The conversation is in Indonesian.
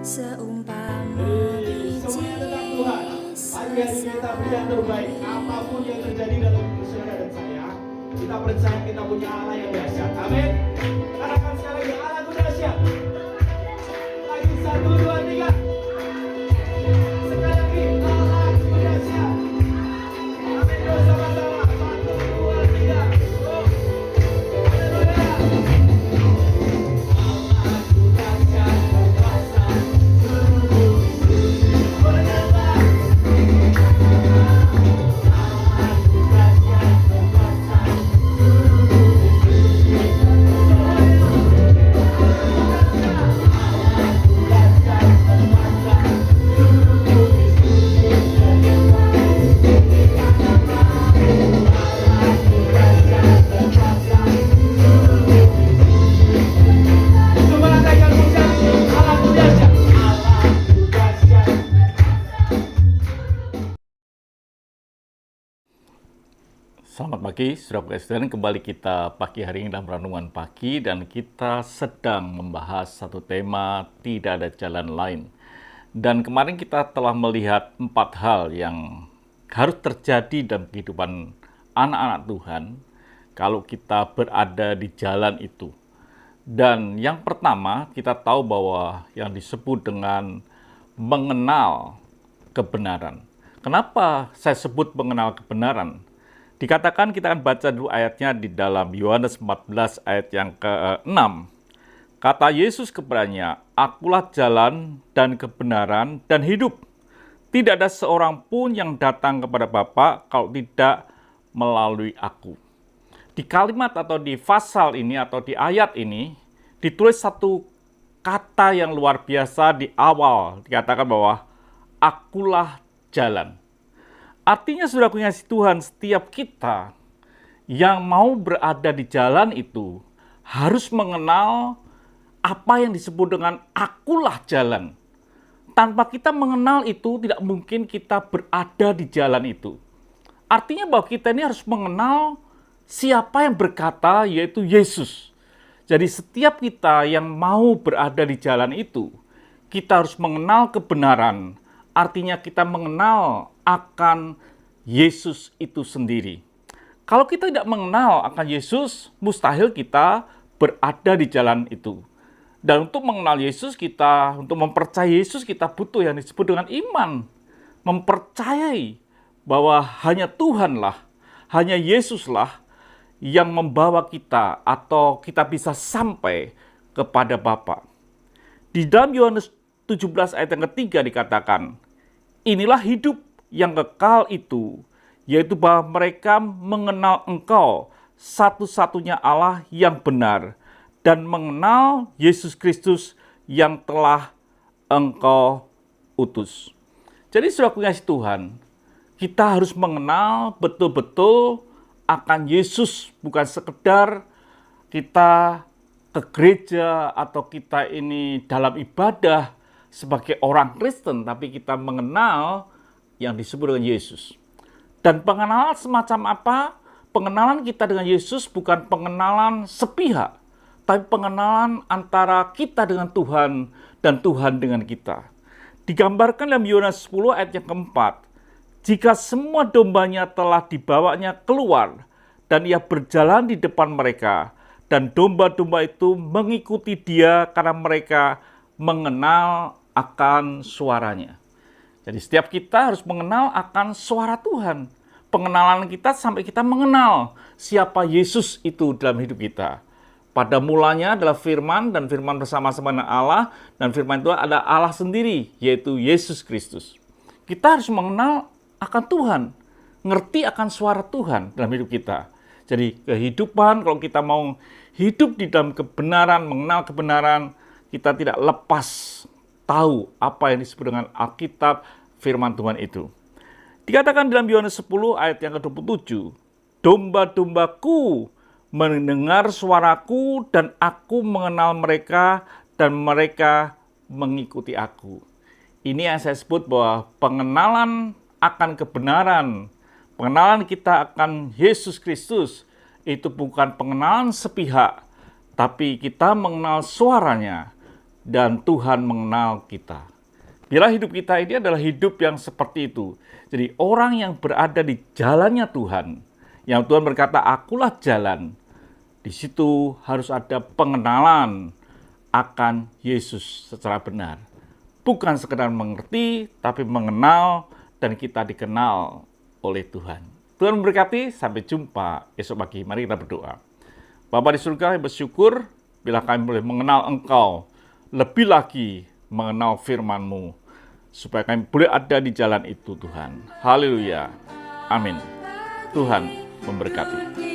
Seumpama Jadi semuanya tentang Tuhan. Hari ini kita beri yang terbaik. Apapun yang terjadi dalam hidup saudara dan saya, kita percaya kita punya Allah yang dahsyat. Amin. Katakan sekali lagi, Allahku dahsyat. Lagi 1, 2, 3. Sekali lagi, Allahku dahsyat. Amin. Yuk sama-sama. 1, 2, 3. Go. Haleluya. Allahku dahsyat berkuasa seluruh bumi. Bernyata. Allahku dahsyat berkuasa seluruh bumi. Coba katakan ucap, Allahku dahsyat. Allahku dahsyat. Selamat pagi, saudara sekalian. Kembali kita pagi hari ini dalam renungan pagi dan kita sedang membahas satu tema, tidak ada jalan lain. Dan kemarin kita telah melihat 4 hal yang harus terjadi dalam kehidupan anak-anak Tuhan kalau kita berada di jalan itu. Dan yang pertama, kita tahu bahwa yang disebut dengan mengenal kebenaran. Kenapa saya sebut mengenal kebenaran? Dikatakan, kita akan baca dulu ayatnya di dalam Yohanes 14 ayat yang ke-6. Kata Yesus kepadanya, "Akulah jalan dan kebenaran dan hidup. Tidak ada seorang pun yang datang kepada Bapa kalau tidak melalui aku." Di kalimat atau di pasal ini atau di ayat ini ditulis satu kata yang luar biasa di awal. Dikatakan bahwa akulah jalan. Artinya, saudara kasih Tuhan, setiap kita yang mau berada di jalan itu harus mengenal apa yang disebut dengan akulah jalan. Tanpa kita mengenal itu, tidak mungkin kita berada di jalan itu. Artinya bahwa kita ini harus mengenal siapa yang berkata, yaitu Yesus. Jadi setiap kita yang mau berada di jalan itu, kita harus mengenal kebenaran. Artinya kita mengenal akan Yesus itu sendiri. Kalau kita tidak mengenal akan Yesus, mustahil kita berada di jalan itu. Dan untuk mengenal Yesus kita, untuk mempercayai Yesus kita butuh yang disebut dengan iman. Mempercayai bahwa hanya Tuhanlah, hanya Yesuslah yang membawa kita atau kita bisa sampai kepada Bapa. Di dalam Yohanes 17 ayat yang ketiga dikatakan, "Inilah hidup yang kekal itu, yaitu bahwa mereka mengenal Engkau, satu-satunya Allah yang benar, dan mengenal Yesus Kristus yang telah Engkau utus." Jadi saudara kasih Tuhan, kita harus mengenal betul-betul akan Yesus, bukan sekedar kita ke gereja atau kita ini dalam ibadah sebagai orang Kristen, tapi kita mengenal yang disebut dengan Yesus. Dan pengenalan semacam apa? Pengenalan kita dengan Yesus bukan pengenalan sepihak, tapi pengenalan antara kita dengan Tuhan dan Tuhan dengan kita. Digambarkan dalam Yohanes 10 ayat yang keempat, "Jika semua dombanya telah dibawanya keluar, dan ia berjalan di depan mereka, dan domba-domba itu mengikuti dia karena mereka mengenal akan suaranya." Jadi setiap kita harus mengenal akan suara Tuhan. Pengenalan kita sampai kita mengenal siapa Yesus itu dalam hidup kita. Pada mulanya adalah firman, dan firman bersama-sama dengan Allah, dan firman itu ada Allah sendiri, yaitu Yesus Kristus. Kita harus mengenal akan Tuhan, ngerti akan suara Tuhan dalam hidup kita. Jadi kehidupan, kalau kita mau hidup di dalam kebenaran, mengenal kebenaran, kita tidak lepas tahu apa yang disebut dengan Alkitab, firman Tuhan itu. Dikatakan dalam Yohanes 10 ayat yang ke-27, "Domba-dombaku mendengar suaraku, dan aku mengenal mereka, dan mereka mengikuti aku." Ini yang saya sebut bahwa pengenalan akan kebenaran, pengenalan kita akan Yesus Kristus, itu bukan pengenalan sepihak, tapi kita mengenal suaranya, dan Tuhan mengenal kita. Bila hidup kita ini adalah hidup yang seperti itu. Jadi orang yang berada di jalannya Tuhan, yang Tuhan berkata, akulah jalan. Di situ harus ada pengenalan akan Yesus secara benar. Bukan sekedar mengerti, tapi mengenal dan kita dikenal oleh Tuhan. Tuhan memberkati, sampai jumpa esok pagi. Mari kita berdoa. Bapa di surga, bersyukur bila kami boleh mengenal Engkau, lebih lagi mengenal firman-Mu, supaya kami boleh ada di jalan itu Tuhan. Haleluya. Amin. Tuhan memberkati.